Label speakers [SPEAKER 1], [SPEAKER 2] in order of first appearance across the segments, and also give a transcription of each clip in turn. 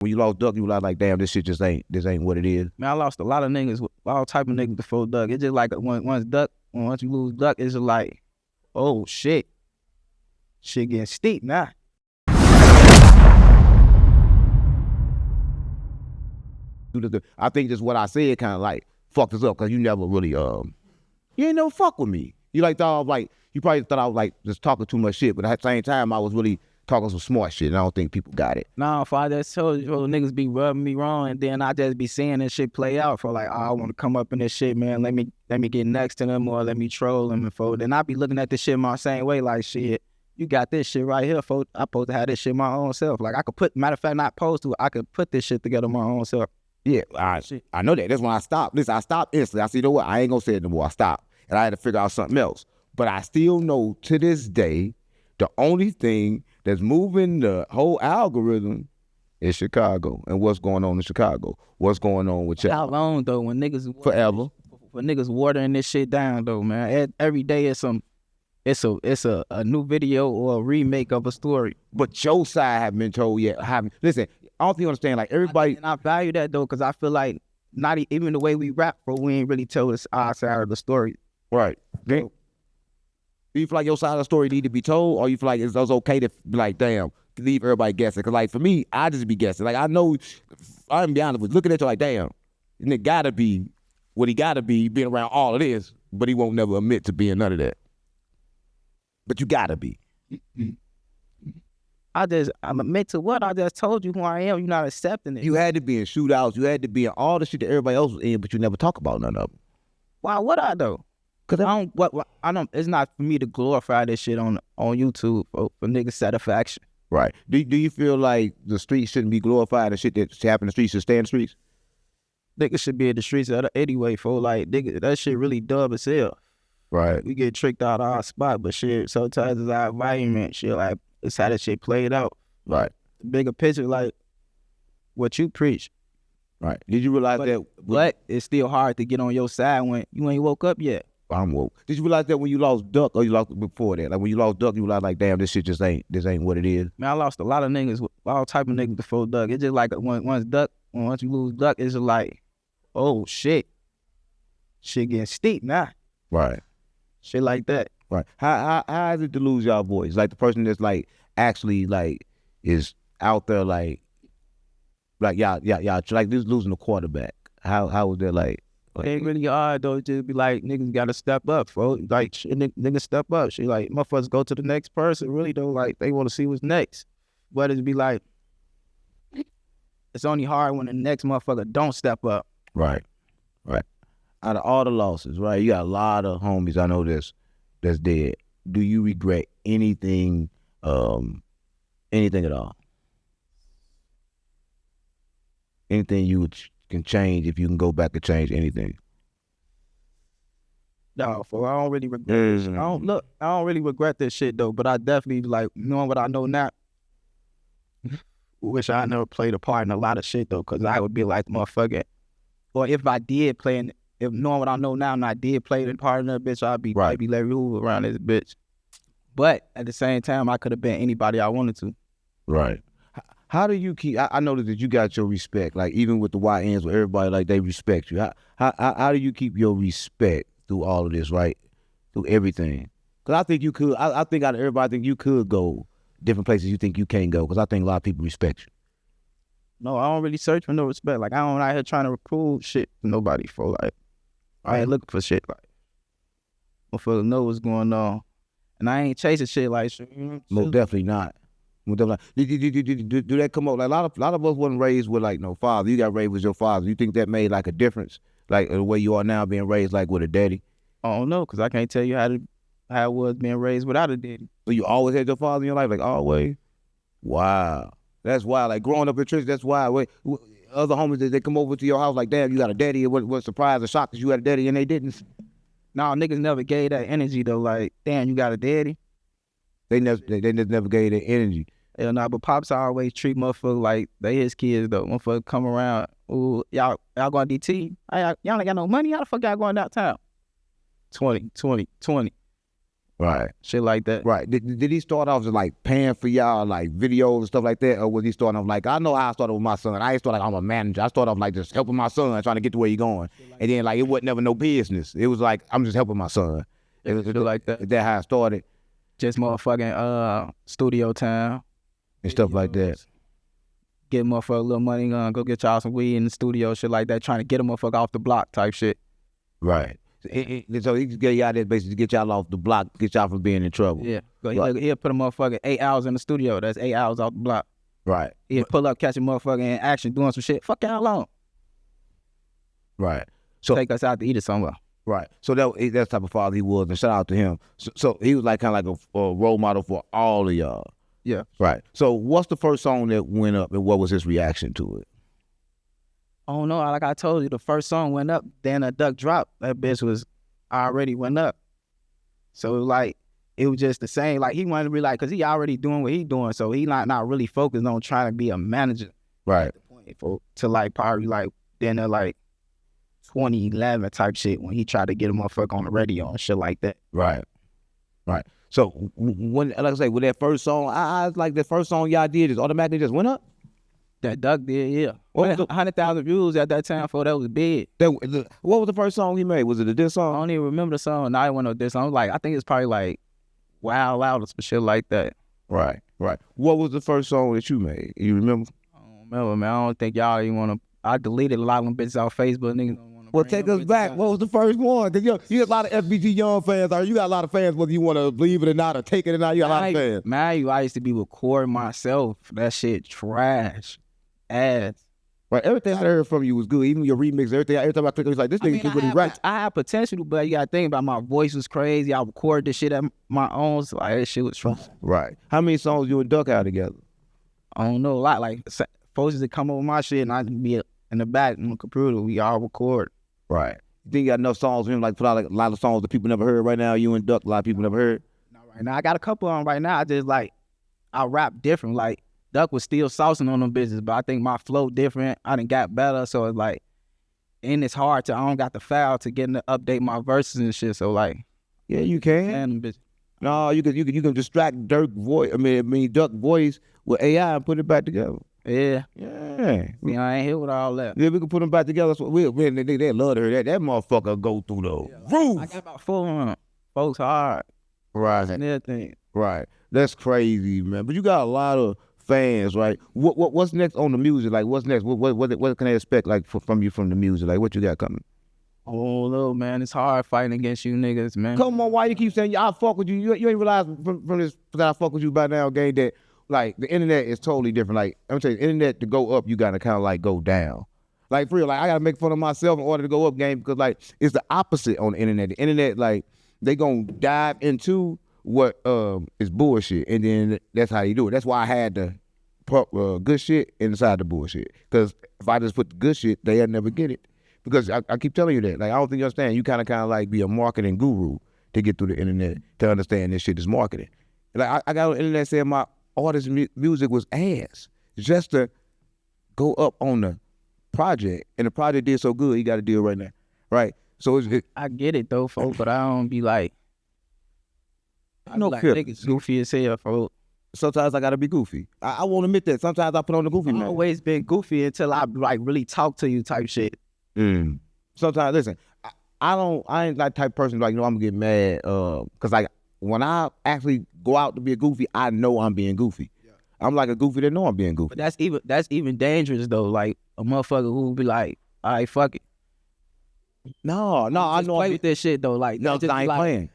[SPEAKER 1] When you lost Duck, you was like, damn, this ain't what it is.
[SPEAKER 2] Man, I lost a lot of niggas, all type of niggas before Duck. It's just like once you lose Duck, it's just like, oh shit. Shit getting steep now.
[SPEAKER 1] I think just what I said kind of like fucked us up because you never really you ain't never fuck with me. You like thought I was like, you probably thought I was like just talking too much shit, but at the same time I was really talking some smart shit and I don't think people got it.
[SPEAKER 2] Nah, if I just told you, niggas be rubbing me wrong and then I just be seeing this shit play out for like, oh, I want to come up in this shit, man. Let me get next to them or let me troll them and for then I be looking at this shit my same way like shit. You got this shit right here, folks. I supposed to have this shit my own self. Like I could put, matter of fact, not supposed to, I could put this shit together my own self.
[SPEAKER 1] Yeah, I know that. That's when I stopped. Listen, I stopped instantly. I said, you know what? I ain't gonna say it no more. I stopped. And I had to figure out something else. But I still know to this day, the only thing that's moving the whole algorithm is Chicago and what's going on in Chicago. What's going on with y'all.
[SPEAKER 2] How long though when niggas
[SPEAKER 1] forever.
[SPEAKER 2] When niggas watering this shit down though, man. Every day it's a new video or a remake of a story.
[SPEAKER 1] But your side haven't been told yet. Listen, I don't think you understand. Like everybody,
[SPEAKER 2] and I value that though, because I feel like not even the way we rap, but we ain't really told us our side of the story.
[SPEAKER 1] Right. Do you feel like your side of the story need to be told, or you feel like it's okay to be like, damn, leave everybody guessing? Because like for me, I just be guessing. Like I know, I'm be honest with you, looking at you like, damn, and it gotta be what he gotta be, being around all of this, but he won't never admit to being none of that. But you gotta be.
[SPEAKER 2] I'm admit to what I just told you who I am. You're not accepting it.
[SPEAKER 1] You had to be in shootouts. You had to be in all the shit that everybody else was in, but you never talk about none of them.
[SPEAKER 2] Why would I though? Cause I don't. It's not for me to glorify this shit on YouTube for niggas' satisfaction.
[SPEAKER 1] Right. Do you feel like the streets shouldn't be glorified and shit that happen in the streets should stay in the streets?
[SPEAKER 2] Niggas should be in the streets anyway. For like nigga, that shit really dumb as hell.
[SPEAKER 1] Right.
[SPEAKER 2] We get tricked out of our spot, but shit, sometimes it's our environment. Shit, like it's how that shit played out.
[SPEAKER 1] Right.
[SPEAKER 2] The bigger picture, like what you preach.
[SPEAKER 1] Right. Did you realize
[SPEAKER 2] but it's still hard to get on your side when you ain't woke up yet.
[SPEAKER 1] I'm woke. Did you realize that when you lost Duck, or you lost before that? Like when you lost Duck, you realized like, damn, this shit this ain't what it is.
[SPEAKER 2] Man, I lost a lot of niggas, all type of niggas before Duck. It's just like once you lose Duck, it's just like, oh shit, shit getting steep now.
[SPEAKER 1] Right.
[SPEAKER 2] Shit like that.
[SPEAKER 1] Right. How is it to lose y'all voice? Like the person that's like actually like is out there like y'all like this losing a quarterback. How was that like?
[SPEAKER 2] It ain't really hard though. It just be like niggas gotta step up, folks. Like shit, niggas step up. She like motherfuckers go to the next person. Really though, like they want to see what's next. But it be like it's only hard when the next motherfucker don't step up.
[SPEAKER 1] Right. Right. Out of all the losses, right? You got a lot of homies I know that's dead. Do you regret anything at all? Anything you can change if you can go back and change anything?
[SPEAKER 2] No, I don't really regret this shit. I don't really regret this shit though, but I definitely like knowing what I know now. Wish I never played a part in a lot of shit though, cause I would be like motherfucker. Or if I did play if knowing what I know now and I did play the part in that bitch, I'd be right. I'd be Larry Hoover around this bitch. But at the same time, I could have been anybody I wanted to.
[SPEAKER 1] Right. How do you keep? I noticed that you got your respect. Like even with the YNs, where everybody like they respect you. How do you keep your respect through all of this? Right, through everything. Because I think you could. I think out of everybody, I think you could go different places you think you can't go. Because I think a lot of people respect you.
[SPEAKER 2] No, I don't really search for no respect. Like I don't out here trying to prove shit to nobody for like. I ain't looking for shit like. Motherfuckers know what's going on, and I ain't chasing shit like.
[SPEAKER 1] Most definitely not. Did that come up? Like a lot of us wasn't raised with like no father. You got raised with your father. You think that made like a difference, like the way you are now being raised like with a daddy?
[SPEAKER 2] I don't know, cause I can't tell you how it was being raised without a daddy.
[SPEAKER 1] So you always had your father in your life, like always? Wow, that's why. Like growing up in church, that's why. Other homies they come over to your house like, damn, you got a daddy. What surprise or shock because you had a daddy and they didn't?
[SPEAKER 2] No, niggas never gave that energy though. Like, damn, you got a daddy.
[SPEAKER 1] They never gave that energy.
[SPEAKER 2] Hell nah, but Pops always treat motherfuckers like they his kids though. Motherfuckers come around, ooh, y'all going DT? Y'all ain't got no money? How the fuck y'all going downtown? 20.
[SPEAKER 1] Right.
[SPEAKER 2] shit like that.
[SPEAKER 1] Right. Did he start off as like paying for y'all like videos and stuff like that, or was he starting off like, I know how I started with my son. I ain't started like I'm a manager. I started off like just helping my son, trying to get to where he going, and then like it wasn't never no business. It was like I'm just helping my son. It was
[SPEAKER 2] Shit like that.
[SPEAKER 1] That how I started
[SPEAKER 2] Just motherfucking studio time,
[SPEAKER 1] and stuff like that.
[SPEAKER 2] get motherfucker a little money, go get y'all some weed in the studio, shit like that, trying to get a motherfucker off the block type shit.
[SPEAKER 1] Right. So he just get y'all there basically to get y'all off the block, get y'all from being in trouble.
[SPEAKER 2] Yeah.
[SPEAKER 1] Right.
[SPEAKER 2] He'll put a motherfucker 8 hours in the studio. That's 8 hours off the block.
[SPEAKER 1] Right.
[SPEAKER 2] He'll pull up, catch a motherfucker in action doing some shit. Fuck y'all long.
[SPEAKER 1] Right. So
[SPEAKER 2] Take us out to eat it somewhere.
[SPEAKER 1] right. So that's the type of father he was, and shout out to him. So he was like kind of like a role model for all of y'all.
[SPEAKER 2] Yeah.
[SPEAKER 1] Right. So what's the first song that went up, and what was his reaction to it?
[SPEAKER 2] I don't know. Like I told you, the first song went up, then a duck dropped. That bitch was already went up. So like it was just the same. Like he wanted to be like, cause he already doing what he doing, so he not really focused on trying to be a manager.
[SPEAKER 1] Right.
[SPEAKER 2] To like probably like then like 2011 type shit when he tried to get a motherfucker on the radio and shit like that.
[SPEAKER 1] Right. Right. So when, like I say, with that first song, I like the first song y'all did just automatically just went up.
[SPEAKER 2] That Duck did, yeah.
[SPEAKER 1] What was the-
[SPEAKER 2] 100,000 views at that time for that was big.
[SPEAKER 1] What was the first song he made? Was it a diss
[SPEAKER 2] I
[SPEAKER 1] song?
[SPEAKER 2] don't even remember the song. Now I went on this. I was like, I think it's probably like Wild Loud or some shit like that.
[SPEAKER 1] Right. Right. What was the first song that you made? You remember?
[SPEAKER 2] I don't remember, man. I don't think y'all even want to. I deleted a lot of them bitches off Facebook. Niggas don't want to.
[SPEAKER 1] Well, take us back. What was the first one? Cause you got a lot of FBG Young fans. Or you got a lot of fans, whether you want to believe it or not, or take it or not. You got a lot of fans.
[SPEAKER 2] Man, I used to be recording myself. That shit trash. Ass.
[SPEAKER 1] Right. Everything I heard from you was good. Even your remix, everything. Every time I click, it was like, this nigga can really rap.
[SPEAKER 2] I had potential, but you got to think about my voice was crazy. I recorded this shit at my own. So like, that shit was trash.
[SPEAKER 1] Right. How many songs you and Duck had together?
[SPEAKER 2] I don't know. A lot. Like, folks used to come over my shit and I'd be in the back on the computer. We all record.
[SPEAKER 1] Right. You think you got enough songs for him, like put out like a lot of songs that people never heard right now? You and Duck, a lot of people never heard.
[SPEAKER 2] Not right now. I got a couple on right now. I just like, I rap different. Like, Duck was still saucing on them bitches, but I think my flow different. I done got better, so it's like, and it's hard to, I don't got the file to get to update my verses and shit, so like.
[SPEAKER 1] Yeah, you can.
[SPEAKER 2] Man, them bitches.
[SPEAKER 1] No, you can distract Duck voice with AI and put it back together.
[SPEAKER 2] Yeah.
[SPEAKER 1] Yeah.
[SPEAKER 2] See, I ain't here with all that.
[SPEAKER 1] Yeah, we can put them back together. So they love to hear that. That motherfucker go through the roof.
[SPEAKER 2] I got about 400. Folks hard.
[SPEAKER 1] Right.
[SPEAKER 2] And everything.
[SPEAKER 1] Right. That's crazy, man. But you got a lot of fans, right? What's next on the music? Like, what's next? What can they expect like from you from the music? Like, what you got coming?
[SPEAKER 2] Oh, little man, it's hard fighting against you niggas, man.
[SPEAKER 1] Come on, why you keep saying I fuck with you? You ain't realize from this that I fuck with you by now, gang, that like the internet is totally different. Like I'm telling you, internet to go up, you gotta kind of like go down. Like for real, like I gotta make fun of myself in order to go up, gang, because like it's the opposite on the internet. The internet, like they gonna dive into what is bullshit, and then that's how you do it. That's why I had the good shit inside the bullshit. Because if I just put the good shit, they'll never get it. Because I keep telling you that. Like I don't think you understand. You kind of like be a marketing guru to get through the internet to understand this shit is marketing. Like I got on the internet saying my artist music was ass just to go up on the project, and the project did so good, he got a deal right now, right? So
[SPEAKER 2] I get it though, folks, but I don't be like, niggas goofy as hell, folks.
[SPEAKER 1] Sometimes I gotta be goofy. I won't admit that. Sometimes I put on the goofy man.
[SPEAKER 2] I've always been goofy until I like really talk to you type shit.
[SPEAKER 1] Sometimes, listen, I ain't like type person like, I'm gonna get mad, cause like when I actually go out to be a goofy, I know I'm being goofy. Yeah. I'm like a goofy that know I'm being goofy.
[SPEAKER 2] But that's even dangerous though. Like a motherfucker who be like, all right, fuck it.
[SPEAKER 1] No, I know.
[SPEAKER 2] Play with that shit though. Like
[SPEAKER 1] no, cause I ain't playing.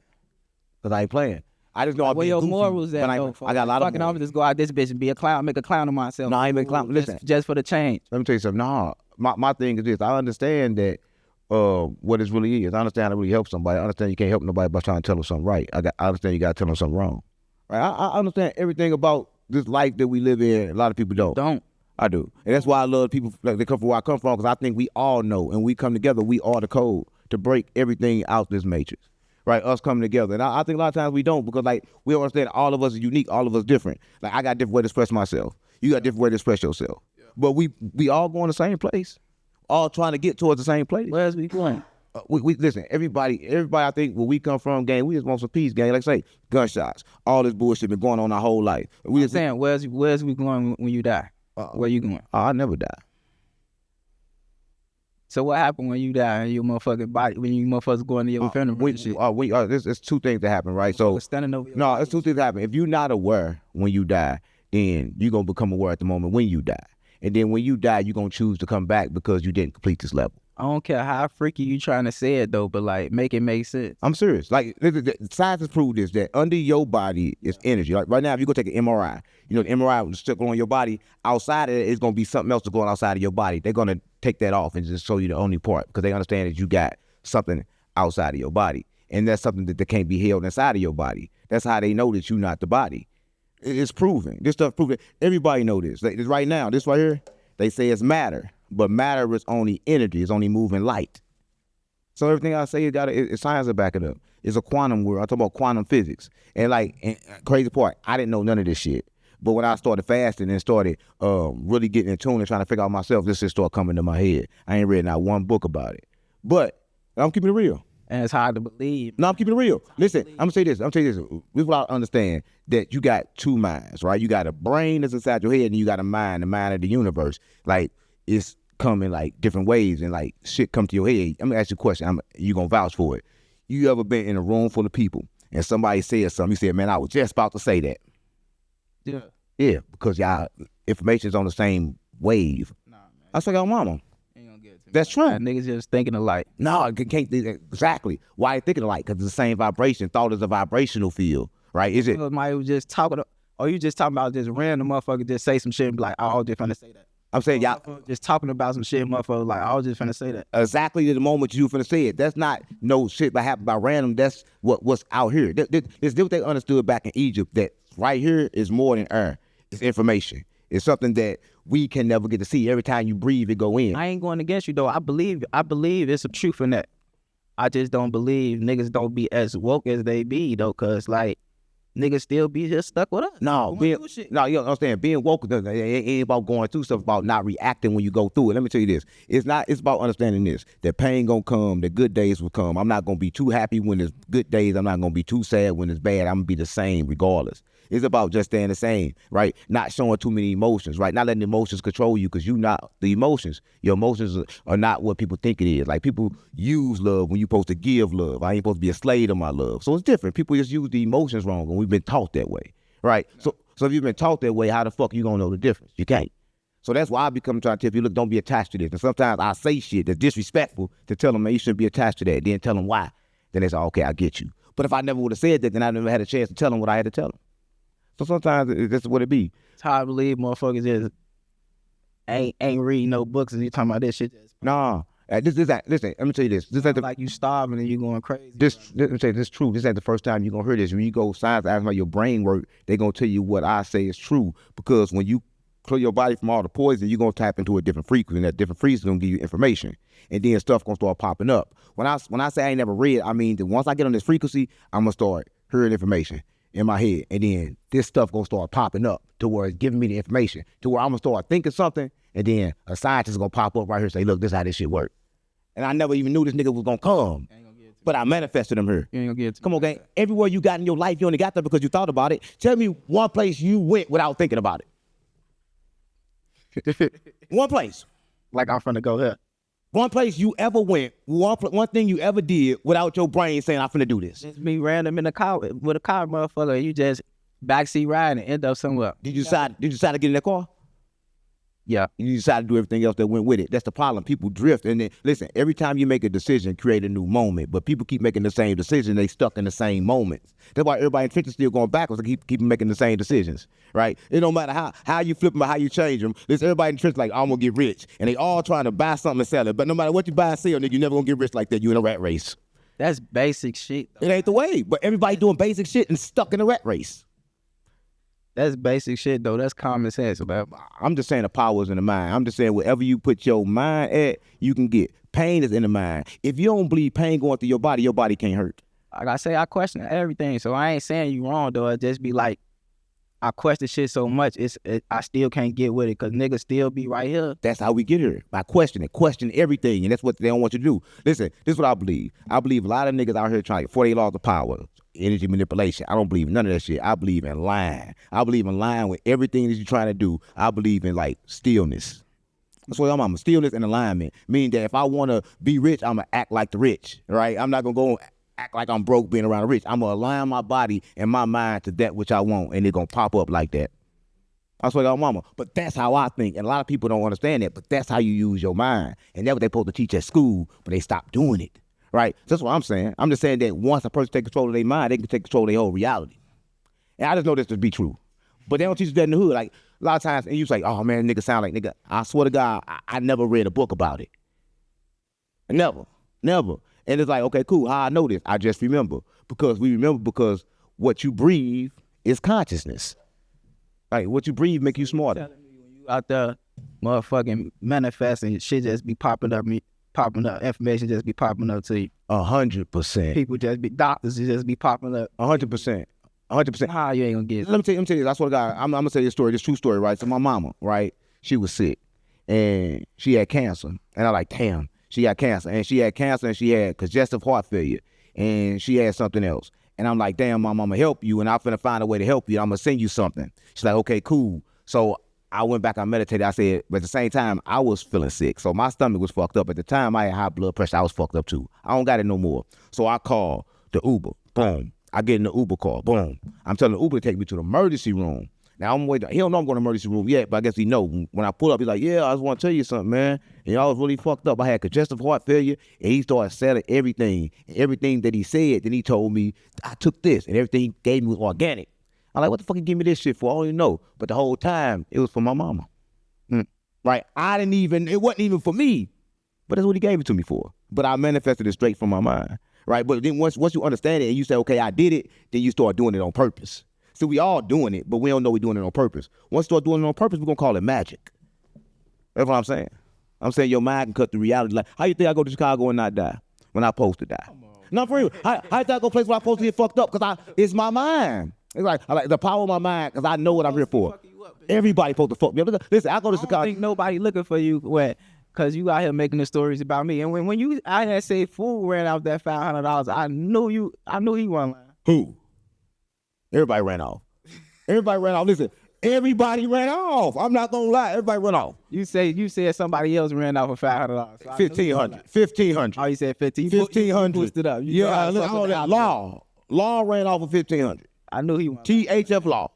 [SPEAKER 1] Cause I ain't playing. I just know I'm
[SPEAKER 2] where
[SPEAKER 1] being
[SPEAKER 2] your
[SPEAKER 1] goofy.
[SPEAKER 2] morals at though?
[SPEAKER 1] I got a lot of
[SPEAKER 2] fucking off just go out this bitch and be a clown, make a clown of myself.
[SPEAKER 1] No, I ain't make a clown. Listen,
[SPEAKER 2] just for the change.
[SPEAKER 1] Let me tell you something. No, my thing is this. I understand that what it really is. I understand how to really help somebody. I understand you can't help nobody by trying to tell them something right. I understand you got to tell them something wrong. Right? I understand everything about this life that we live in. A lot of people don't. I do. And that's why I love people like they come from where I come from, because I think we all know, and we come together, we are the code to break everything out this matrix. Right, us coming together. And I think a lot of times we don't, because like we don't understand all of us are unique, all of us different. Like I got different way to express myself. You got different way to express yourself. Yeah. But we all going the same place. All trying to get towards the same place.
[SPEAKER 2] Where's we going?
[SPEAKER 1] We listen. Everybody. I think where we come from, gang. We just want some peace, gang. Like I say, gunshots. All this bullshit been going on our whole life. We
[SPEAKER 2] I'm
[SPEAKER 1] just
[SPEAKER 2] saying, where's we going when you die? Where you going?
[SPEAKER 1] I never die.
[SPEAKER 2] So what happened when you die and your motherfucking body, when you motherfuckers go into your funeral and shit?
[SPEAKER 1] There's two things that happen, right? So
[SPEAKER 2] Standing over your
[SPEAKER 1] no, it's two things that happen. If you're not aware when you die, then you're gonna become aware at the moment when you die. And then when you die, you're gonna choose to come back because you didn't complete this level.
[SPEAKER 2] I don't care how freaky you trying to say it though, but like make it make sense.
[SPEAKER 1] I'm serious. Like science has proved this, that under your body is energy. Like right now, if you go take an MRI, the MRI was still on your body. Outside of it, it's gonna be something else that's going outside of your body. They're gonna take that off and just show you the only part because they understand that you got something outside of your body, and that's something that can't be held inside of your body. That's how they know that you're not the body. It's proven. This stuff proven. Everybody know this. Like, right now, this right here, they say it's matter. But matter is only energy. It's only moving light. So everything I say, it's science to back it up. It's a quantum world. I talk about quantum physics. And crazy part, I didn't know none of this shit. But when I started fasting and started really getting in tune and trying to figure out myself, this shit started coming to my head. I ain't read not one book about it. But I'm keeping it real.
[SPEAKER 2] And it's hard to believe.
[SPEAKER 1] No, I'm keeping it real. Listen, I'm gonna say this. People ought to understand that you got two minds, right? You got a brain that's inside your head, and you got a mind, the mind of the universe. Like, it's coming like different ways, and like shit come to your head. I'm gonna ask you a question. You gonna vouch for it? You ever been in a room full of people and somebody said something? You said, "Man, I was just about to say that."
[SPEAKER 2] Yeah.
[SPEAKER 1] Yeah, because y'all information is on the same wave.
[SPEAKER 2] Nah, man.
[SPEAKER 1] I said, "Y'all mama."
[SPEAKER 2] Ain't gonna get it to me.
[SPEAKER 1] That's true.
[SPEAKER 2] Niggas just thinking alike.
[SPEAKER 1] No, it can't. Exactly. Why you thinking alike? Because it's the same vibration. Thought is a vibrational field, right? Is it?
[SPEAKER 2] Somebody was just talking, or you just talking about just random motherfucker just say some shit and be like, I was just finna say that.
[SPEAKER 1] I'm saying y'all
[SPEAKER 2] just talking about some shit, motherfucker. Like, I was just finna say that.
[SPEAKER 1] Exactly the moment you finna say it. That's not no shit that happened by random. That's what's out here. This what they understood back in Egypt, that right here is more than air. It's information. It's something that we can never get to see. Every time you breathe, it go in.
[SPEAKER 2] I ain't going against you though. I believe it's a truth in that. I just don't believe niggas don't be as woke as they be though, cause like niggas still be just stuck with us.
[SPEAKER 1] No, you understand? Being woke, it ain't about going through stuff, about not reacting when you go through it. Let me tell you this. It's about understanding this, that pain gonna come, that good days will come. I'm not gonna be too happy when it's good days. I'm not gonna be too sad when it's bad. I'm gonna be the same regardless. It's about just staying the same, right? Not showing too many emotions, right? Not letting emotions control you, because you're not the emotions. Your emotions are not what people think it is. Like, people use love when you're supposed to give love. I ain't supposed to be a slave to my love. So it's different. People just use the emotions wrong, and we've been taught that way, right? So if you've been taught that way, how the fuck you gonna know the difference? You can't. So that's why I become trying to tell people, look, don't be attached to this. And sometimes I say shit that's disrespectful to tell them, man, you shouldn't be attached to that. Then tell them why. Then they say, okay, I get you. But if I never would have said that, then I never had a chance to tell them what I had to tell them. So sometimes that's what it be.
[SPEAKER 2] It's hard to believe motherfuckers just ain't reading no books and you talking about this shit.
[SPEAKER 1] Nah. Listen, let me tell you this. This ain't
[SPEAKER 2] like you starving and you going crazy.
[SPEAKER 1] Let me tell you, this is true. This ain't the first time you're going to hear this. When you go science, ask how your brain work, they going to tell you what I say is true. Because when you clear your body from all the poison, you're going to tap into a different frequency, and that different frequency is going to give you information. And then stuff going to start popping up. When I say I ain't never read, I mean that once I get on this frequency, I'm going to start hearing information in my head, and then this stuff gonna start popping up to where it's giving me the information, to where I'm gonna start thinking something, and then a scientist is gonna pop up right here and say, look, this is how this shit work. And I never even knew this nigga was gonna come, but I manifested him here.
[SPEAKER 2] You ain't gonna get it.
[SPEAKER 1] Come on, gang. Everywhere you got in your life, you only got there because you thought about it. Tell me one place you went without thinking about it. One place.
[SPEAKER 2] Like I'm finna go here.
[SPEAKER 1] One place you ever went, one thing you ever did without your brain saying, I'm finna do this.
[SPEAKER 2] Just be random in a car with a car, motherfucker. You just backseat riding and end up somewhere.
[SPEAKER 1] Did you decide to get in that car?
[SPEAKER 2] Yeah.
[SPEAKER 1] You decide to do everything else that went with it. That's the problem. People drift. And then, listen, every time you make a decision, create a new moment. But people keep making the same decision. They stuck in the same moments. That's why everybody in trenches still going backwards. They keep making the same decisions, right? It don't matter how you flip them or how you change them. Listen, everybody in trenches like, I'm going to get rich. And they all trying to buy something and sell it. But no matter what you buy and sell, nigga, you never going to get rich like that. You in a rat race.
[SPEAKER 2] That's basic shit, though.
[SPEAKER 1] It ain't the way. But everybody doing basic shit and stuck in a rat race.
[SPEAKER 2] That's basic shit, though. That's common sense, man.
[SPEAKER 1] I'm just saying the power is in the mind. I'm just saying wherever you put your mind at, you can get. Pain is in the mind. If you don't believe pain going through your body can't hurt.
[SPEAKER 2] Like I say, I question everything. So I ain't saying you wrong, though. It just be like, I question shit so much, I still can't get with it because niggas still be right here.
[SPEAKER 1] That's how we get here, by questioning. Question everything, and that's what they don't want you to do. Listen, this is what I believe. I believe a lot of niggas out here trying 48 laws of power, energy manipulation. I don't believe none of that shit. I believe in lying. I believe in lying with everything that you're trying to do. I believe in like stillness. That's what I'm stillness and alignment. Meaning that if I want to be rich, I'm going to act like the rich, right? I'm not going to go act like I'm broke being around the rich. I'm going to align my body and my mind to that which I want, and it's going to pop up like that. I swear to God, mama. But that's how I think. And a lot of people don't understand that, but that's how you use your mind. And that's what they're supposed to teach at school, but they stop doing it, right? That's what I'm saying. I'm just saying that once a person takes control of their mind, they can take control of their whole reality. And I just know this to be true. But they don't teach you that in the hood. Like, a lot of times, and you say, oh, man, nigga sound like nigga. I swear to God, I never read a book about it. Never. And it's like, okay, cool. How I know this? I just remember. Because we remember because what you breathe is consciousness. Like, what you breathe make you smarter.
[SPEAKER 2] Telling me when you out there motherfucking manifesting, shit just be popping up, information just be popping up to you.
[SPEAKER 1] 100%.
[SPEAKER 2] People just be, doctors just be popping up.
[SPEAKER 1] 100%. 100%.
[SPEAKER 2] How you ain't gonna get it?
[SPEAKER 1] Let me tell you this. I swear to God, I'm gonna tell you a story, this true story, right? So my mama, right, she was sick and she had cancer. And I'm like, damn, she got cancer. And she had cancer and she had congestive heart failure. And she had something else. And I'm like, damn, mom, I'm gonna help you and I'm finna find a way to help you. I'm gonna send you something. She's like, okay, cool. So I went back, I meditated. I said, but at the same time, I was feeling sick. So my stomach was fucked up. At the time, I had high blood pressure. I was fucked up too. I don't got it no more. So I called the Uber. Boom. I get in the Uber car. Boom. I'm telling the Uber to take me to the emergency room. Now I'm waiting. He don't know I'm going to the emergency room yet, but I guess he know. When I pull up, he's like, yeah, I just want to tell you something, man. And I was really fucked up. I had congestive heart failure, and he started selling everything. And everything that he said, then he told me, I took this, and everything he gave me was organic. I'm like, what the fuck you give me this shit for? I don't even know. But the whole time, it was for my mama. Right? It wasn't even for me, but that's what he gave it to me for. But I manifested it straight from my mind. Right? But then once you understand it and you say, okay, I did it, then you start doing it on purpose. So we all doing it, but we don't know we're doing it on purpose. Once you start doing it on purpose, we're going to call it magic. That's what I'm saying. I'm saying your mind can cut the reality. Like, how you think I go to Chicago and not die when I'm supposed to die? No, for real. How you think I go place where I'm supposed to get fucked up? Because it's my mind. It's like, I like the power of my mind because I know what I'm here for. Everybody supposed to fuck me up. Listen, I go to Chicago.
[SPEAKER 2] I don't think nobody looking for you because you out here making the stories about me. And when you out here say fool ran out that $500, I knew he wasn't lying.
[SPEAKER 1] Who? Everybody ran off. Everybody ran off. Listen, everybody ran off. I'm not gonna lie. Everybody ran off.
[SPEAKER 2] You said somebody else ran off for $500. So
[SPEAKER 1] 1,500. 1,500.
[SPEAKER 2] Oh, you said 15.
[SPEAKER 1] 1,500.
[SPEAKER 2] Boosted up.
[SPEAKER 1] Law ran off of 1,500.
[SPEAKER 2] I knew he won.
[SPEAKER 1] THF Law.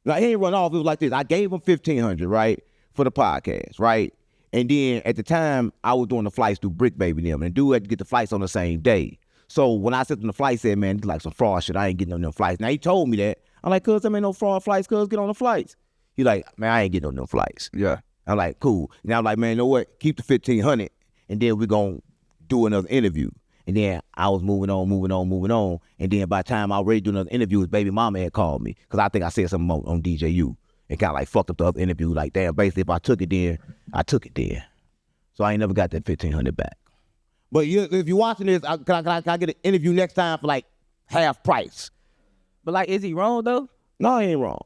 [SPEAKER 1] Now he ain't run off. It was like this. I gave him 1,500, right, for the podcast, right? And then at the time, I was doing the flights through Brick Baby them, and dude had to get the flights on the same day. So when I sent him the flight, he said, man, it's like some fraud shit. I ain't getting on them flights. Now he told me that. I'm like, cuz, there ain't no fraud flights, cuz, get on the flights. He like, man, I ain't getting on them flights.
[SPEAKER 2] Yeah.
[SPEAKER 1] I'm like, cool. Now I'm like, man, you know what? Keep the 1,500, and then we're going to do another interview. And then I was moving on. And then by the time I was ready to do another interview, his baby mama had called me. Because I think I said something on DJU. It kind of like fucked up the other interview. Like, damn, basically if I took it then, I took it then. So I ain't never got that 1,500 back. But if you're watching this, can I get an interview next time for like half price?
[SPEAKER 2] But like, is he wrong though?
[SPEAKER 1] No, he ain't wrong.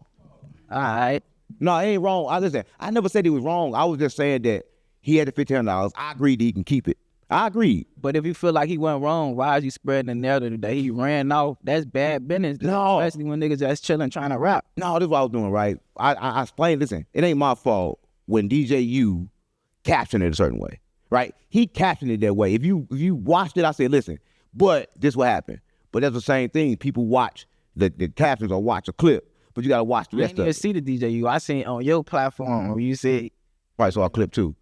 [SPEAKER 2] All right.
[SPEAKER 1] No, he ain't wrong. Listen, I never said he was wrong. I was just saying that he had the $1,500. I agreed that he can keep it. I agree.
[SPEAKER 2] But if you feel like he went wrong, why is you spreading the narrative that he ran off? That's bad business.
[SPEAKER 1] No.
[SPEAKER 2] Especially when niggas just chilling trying to rap.
[SPEAKER 1] No, this is what I was doing, right? I explained, listen, it ain't my fault when DJU captioned it a certain way, right? He captioned it that way. If you watched it, I said, listen, but this what happened. But that's the same thing. People watch the captions or watch a clip, but you got to watch the rest of it.
[SPEAKER 2] I didn't even see the DJU. I seen on your platform where you said.
[SPEAKER 1] Probably saw a clip too.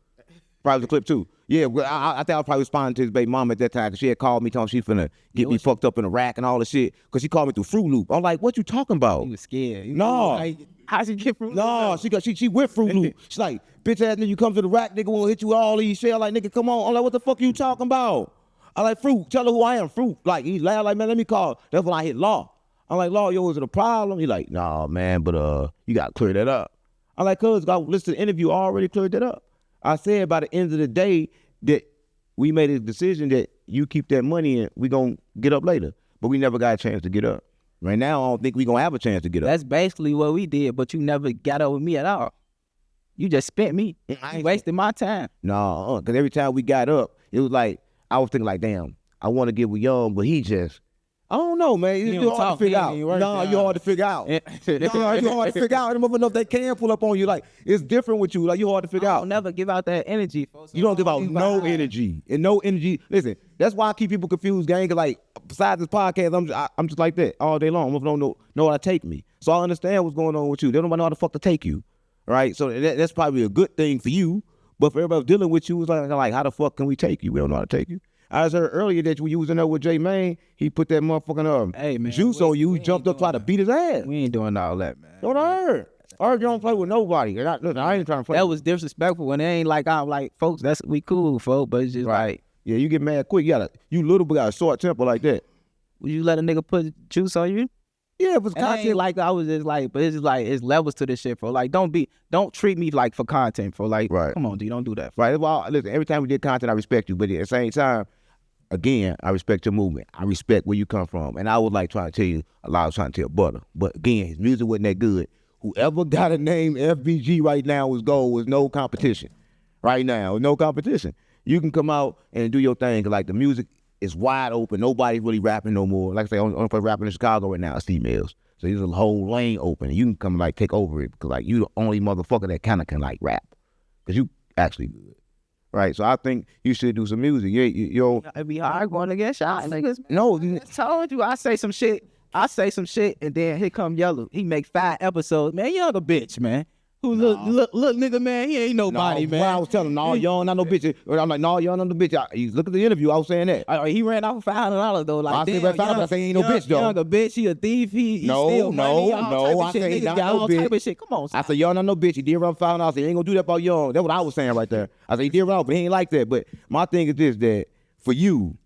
[SPEAKER 1] Probably the clip too. Yeah, well, I think I was probably responding to his baby mama at that time because she had called me telling she finna get me fucked up in a rack and all the shit because she called me through Fruit Loop. I'm like, what you talking about?
[SPEAKER 2] He was scared.
[SPEAKER 1] No.
[SPEAKER 2] Like, how she get Fruit Loop?
[SPEAKER 1] No, she went Fruit Loop. She's like, bitch ass nigga, you come to the rack, nigga, will hit you with all these shit. I'm like, nigga, come on. I'm like, what the fuck you talking about? I like, Fruit, tell her who I am, Fruit. Like, he laughed like, man, let me call. That's when I hit Law. I'm like, Law, yo, is it a problem? He like, nah, man, but you got to clear that up. I'm like, cuz, I listened to the interview, I already cleared that up. I said by the end of the day that we made a decision that you keep that money and we gonna get up later. But we never got a chance to get up. Right now, I don't think we gonna have a chance to get up.
[SPEAKER 2] That's basically what we did, but you never got up with me at all. You just spent me. You wasted my time.
[SPEAKER 1] No, because every time we got up, it was like, I was thinking like, damn, I want to get with Young, but he just, I don't know, man. It's hard to figure out. No, you're hard to figure out. No, you're hard to figure out. I don't know if they can pull up on you. Like, it's different with you. Like, you're hard to figure out.
[SPEAKER 2] I'll never give out that energy. Folks.
[SPEAKER 1] You don't give out no energy. And no energy. Listen, that's why I keep people confused, gang. Cause like, besides this podcast, I'm just like that all day long. Most don't know how to take me. So I understand what's going on with you. They don't know how the fuck to take you. Right? So that's probably a good thing for you. But for everybody dealing with you, it's like, how the fuck can we take you? We don't know how to take you. I just heard earlier that when you was in there with J Main, he put that motherfucking juice on you. He jumped up, tried to beat his ass.
[SPEAKER 2] We ain't doing all that, man.
[SPEAKER 1] What I heard. I heard you don't play with nobody. And I ain't trying to play.
[SPEAKER 2] That was disrespectful. When it ain't like I'm like, folks, we cool, folks. But it's just like,
[SPEAKER 1] yeah, you get mad quick. You little bit got a short temper like that.
[SPEAKER 2] Would you let a nigga put juice on you?
[SPEAKER 1] Yeah, it was content.
[SPEAKER 2] Like I was just like, but it's just like it's levels to this shit, for like don't treat me like for content, for like, come on, dude, don't do that.
[SPEAKER 1] Right. Well, listen, every time we did content, I respect you, but at the same time, again, I respect your movement. I respect where you come from, and I would like trying to tell you a lot. I was trying to tell Butter, but again, his music wasn't that good. Whoever got a name FBG right now is gold. With no competition. Right now, no competition. You can come out and do your thing. Like the music is wide open. Nobody's really rapping no more. Like I say, only for rapping in Chicago right now is females. So there's a whole lane open. You can come like take over it because like you the only motherfucker that kind of can like rap because you actually good. Right, so I think you should do some music. You
[SPEAKER 2] it'd be hard going against y'all niggas.
[SPEAKER 1] No,
[SPEAKER 2] I told you I say some shit, and then here come Yellow. He make 5 episodes, man. Young a bitch, man. Who look nigga, man. He ain't nobody, man.
[SPEAKER 1] I was telling him, no, Young not no bitch. I'm like, no, Young not no bitch. You look at the interview. I was saying that.
[SPEAKER 2] He ran off for $500 though. Like,
[SPEAKER 1] I said $500, I say he ain't no bitch though.
[SPEAKER 2] Young a bitch. He a thief. He steal money.
[SPEAKER 1] I say he not no bitch.
[SPEAKER 2] Come on.
[SPEAKER 1] I said Young not no bitch. He did run $500. I said he ain't gonna do that about Young. That's what I was saying right there. I said he did run, but he ain't like that. But my thing is this: that for you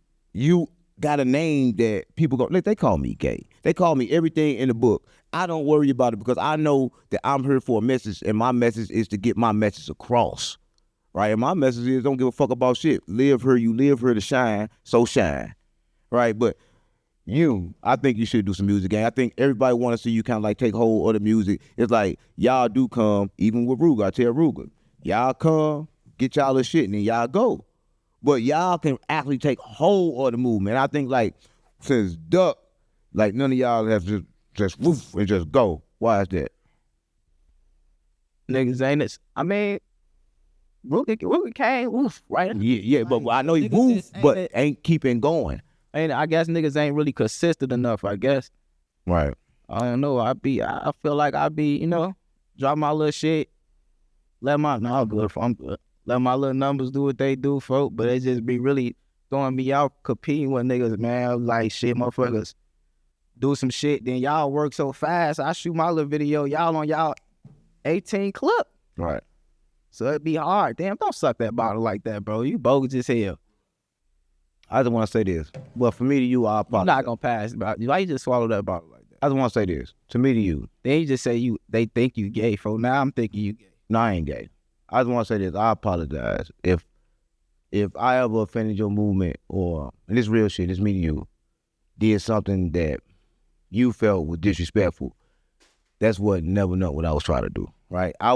[SPEAKER 1] got a name that people go. Look, they call me gay. They call me everything in the book. I don't worry about it because I know that I'm here for a message, and my message is to get my message across, right? And my message is don't give a fuck about shit. Live here, you live here to shine, so shine, right? But I think you should do some music, gang. I think everybody want to see you kind of like take hold of the music. It's like y'all do come, even with Ruger. I tell Ruger, y'all come, get y'all the shit, and then y'all go. But y'all can actually take hold of the movement. I think like since Duck, like none of y'all have just woof and just go. Why is that?
[SPEAKER 2] Niggas ain't it. I mean, Ruger came woof, right?
[SPEAKER 1] Yeah, but I know he woof, but ain't keeping going.
[SPEAKER 2] And I guess niggas ain't really consistent enough, I guess.
[SPEAKER 1] Right.
[SPEAKER 2] I don't know. I feel like I be, drop my little shit. I'm good. Let my little numbers do what they do, folk. But it just be really throwing me out competing with niggas, man. Like, shit, motherfuckers do some shit. Then y'all work so fast. I shoot my little video. Y'all on y'all 18 clip.
[SPEAKER 1] Right.
[SPEAKER 2] So it'd be hard. Damn, don't suck that bottle like that, bro. You bogus as hell.
[SPEAKER 1] I just want to say this. Well, for me to you, I apologize.
[SPEAKER 2] You're not going to pass. Why you just swallow that bottle like that?
[SPEAKER 1] I just want to say this. To me to you.
[SPEAKER 2] Then you just say they think you gay, folks. Now I'm thinking you gay.
[SPEAKER 1] No, I ain't gay. I just want to say this. I apologize if I ever offended your movement and this real shit, it's me to you, did something that you felt was disrespectful. That's what never know what I was trying to do, right? I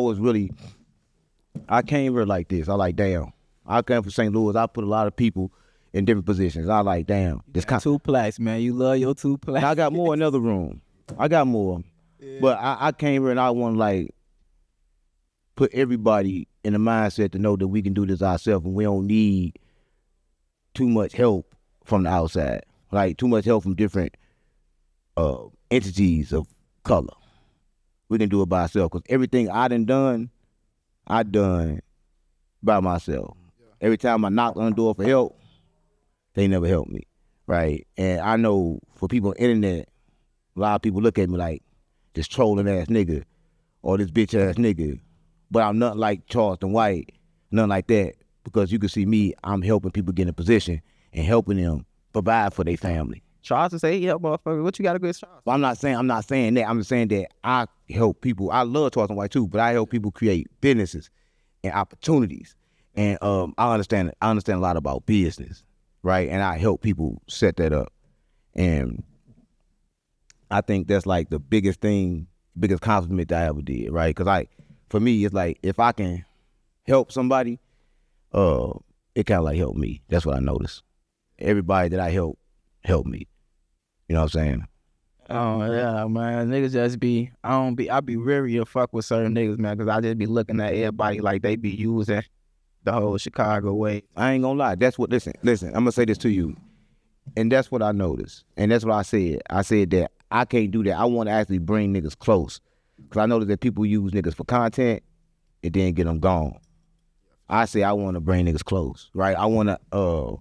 [SPEAKER 1] came here like this. I like, damn. I came from St. Louis. I put a lot of people in different positions. I like, damn.
[SPEAKER 2] This kind 2 plaques, man. You love your 2 plaques.
[SPEAKER 1] I got more in another room. I got more. Yeah. But I came here and I want to like put everybody in the mindset to know that we can do this ourselves and we don't need too much help from the outside. Like too much help from different entities of color. We can do it by ourselves because everything I done by myself. Yeah. Every time I knock on the door for help, they never help me, right? And I know for people on the internet, a lot of people look at me like this trolling ass nigga or this bitch ass nigga, but I'm nothing like Charleston White, nothing like that, because you can see me, I'm helping people get in a position and helping them provide for their family.
[SPEAKER 2] Charleston say he help motherfucker. What you got to go with Charleston?
[SPEAKER 1] Well, I'm not saying that. I'm just saying that I help people. I love Charleston White too, but I help people create businesses and opportunities. And I understand a lot about business, right? And I help people set that up. And I think that's like the biggest compliment that I ever did, right? Because for me, it's like if I can help somebody, it kind of like help me. That's what I noticed. Everybody that I help me. You know what I'm saying?
[SPEAKER 2] Oh yeah, man. Niggas just be, I be weary of fuck with certain niggas, man, because I just be looking at everybody like they be using the whole Chicago way.
[SPEAKER 1] I ain't gonna lie. That's what, listen, I'm gonna say this to you. And that's what I noticed. And that's what I said. I said that I can't do that. I want to actually bring niggas close. Because I noticed that people use niggas for content and then get them gone. I say I want to bring niggas close, right? I want to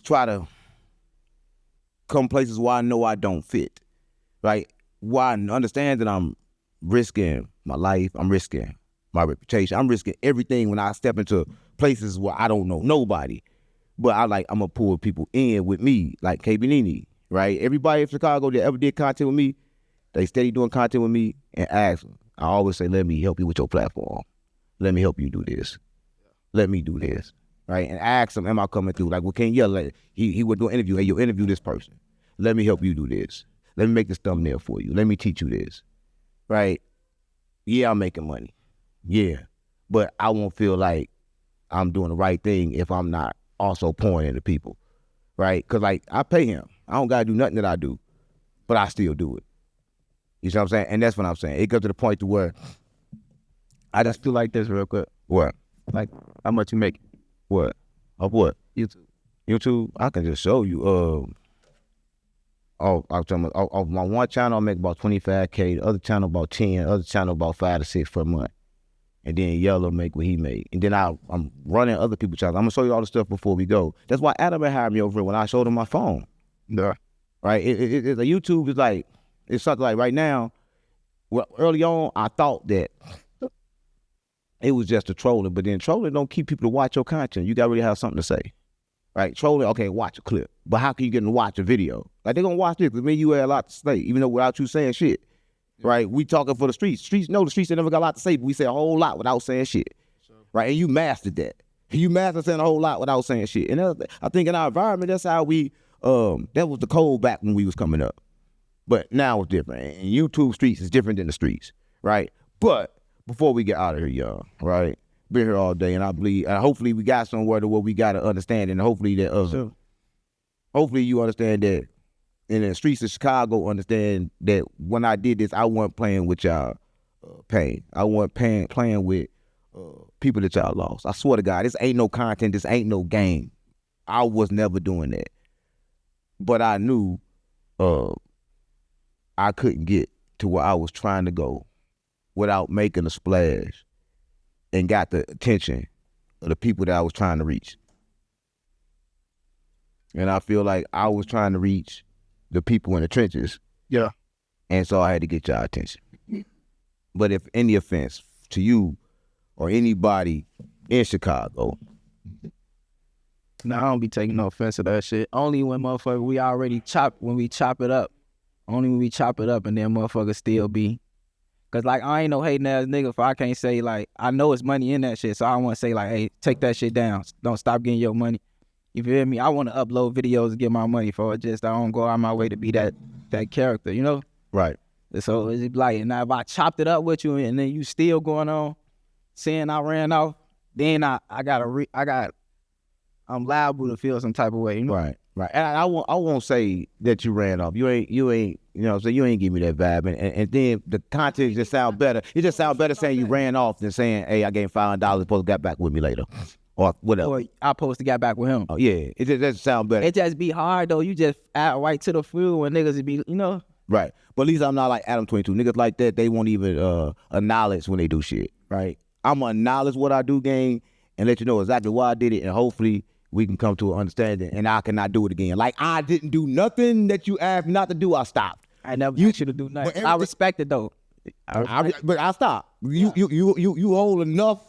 [SPEAKER 1] try to come places where I know I don't fit, right? Where I understand that I'm risking my life, I'm risking my reputation, I'm risking everything when I step into places where I don't know nobody. But I'm gonna pull people in with me, like KB Nene, right? Everybody in Chicago that ever did content with me, they steady doing content with me and ask them. I always say, let me help you with your platform. Let me help you do this. Let me do this, right? And ask them, am I coming through? Like, well, can you, like, he would do an interview. Hey, you interview this person. Let me help you do this. Let me make this thumbnail for you. Let me teach you this, right? Yeah, I'm making money. Yeah, but I won't feel like I'm doing the right thing if I'm not also pouring into people, right? Because, like, I pay him. I don't got to do nothing that I do, but I still do it. You see what I'm saying? And that's what I'm saying. It goes to the point to where
[SPEAKER 2] I just feel like this real quick.
[SPEAKER 1] What?
[SPEAKER 2] Like, how much you make?
[SPEAKER 1] What? Of what? YouTube? I can just show you. I'm talking about, off my one channel, I make about 25K. The other channel about 10. The other channel about 5 to 6 per month. And then Yellow make what he made. And then I'm running other people's channels. I'm gonna show you all the stuff before we go. That's why Adam hired me over here when I showed him my phone.
[SPEAKER 2] Yeah.
[SPEAKER 1] Right? It's a YouTube is like, it's something like right now. Well, early on, I thought that it was just a trolling, but then trolling don't keep people to watch your content. You gotta really have something to say. Right? Trolling, okay, watch a clip. But how can you get them to watch a video? Like, they're gonna watch this because me and you had a lot to say, even though without you saying shit. Right? We talking for the streets. The streets they never got a lot to say, but we say a whole lot without saying shit. Sure. Right? And you mastered that. You mastered saying a whole lot without saying shit. And I think in our environment, that's how we, that was the code back when we was coming up. But now it's different. And YouTube streets is different than the streets. Right? But before we get out of here, y'all, right? Been here all day, and I believe, hopefully we got somewhere to where we got to understand, and hopefully that,
[SPEAKER 2] Sure.
[SPEAKER 1] hopefully you understand that, in the streets of Chicago, understand that when I did this, I wasn't playing with y'all pain. I wasn't playing with people that y'all lost. I swear to God, this ain't no content. This ain't no game. I was never doing that. But I knew I couldn't get to where I was trying to go without making a splash and got the attention of the people that I was trying to reach. And I feel like I was trying to reach the people in the trenches.
[SPEAKER 2] Yeah.
[SPEAKER 1] And so I had to get y'all attention. But if any offense to you or anybody in Chicago.
[SPEAKER 2] No, I don't be taking no offense to that shit. Only when motherfucker when we chop it up. Only when we chop it up and then motherfuckers still be. Cause like I ain't no hating ass nigga if I can't say like, I know it's money in that shit. So I want to say like, hey, take that shit down. Don't stop getting your money. You feel me? I want to upload videos to get my money for it. Just I don't go out my way to be that character, you know? Right. So it's like, now if I chopped it up with you and then you still going on saying I ran off, then I'm liable to feel some type of way, you know?
[SPEAKER 1] Right. And I won't say that you ran off. You ain't, you know, so you ain't give me that vibe. And then the content just sound better. It just sound better saying you ran off than saying, hey, I gave $5, supposed to get back with me later. Or whatever.
[SPEAKER 2] Or I supposed to get back with him.
[SPEAKER 1] Oh, yeah. It just sound better.
[SPEAKER 2] It just be hard, though. You just add right to the field when niggas be, you know?
[SPEAKER 1] Right. But at least I'm not like Adam 22. Niggas like that, they won't even acknowledge when they do shit, right? I'm going to acknowledge what I do, gang, and let you know exactly why I did it, and hopefully we can come to an understanding, and I cannot do it again. Like, I didn't do nothing that you asked me not to do, I stopped.
[SPEAKER 2] I never asked you to do nothing. I respect it, though.
[SPEAKER 1] But I stopped. You hold enough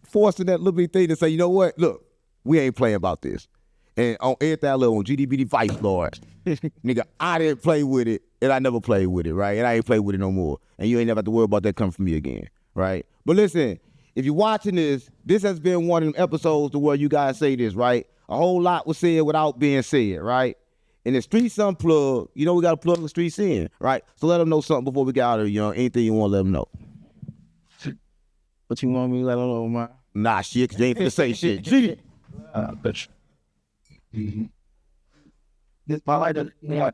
[SPEAKER 1] force in that little bitty thing to say, you know what, look, we ain't playing about this. And on everything little on GDBD Vice Lord, nigga, I didn't play with it, and I never played with it, right? And I ain't play with it no more. And you ain't never have to worry about that coming from me again, right? But listen, if you're watching this has been one of them episodes to where you guys say this, right? A whole lot was said without being said, right? And the streets unplug, you know we gotta plug the streets in, right? So let them know something before we get out of here, young. Anything you want to let them know.
[SPEAKER 2] What you want me to let them know, man?
[SPEAKER 1] Nah, shit, cause you ain't finna say shit. G.
[SPEAKER 2] Bitch. This my lighter. Yeah.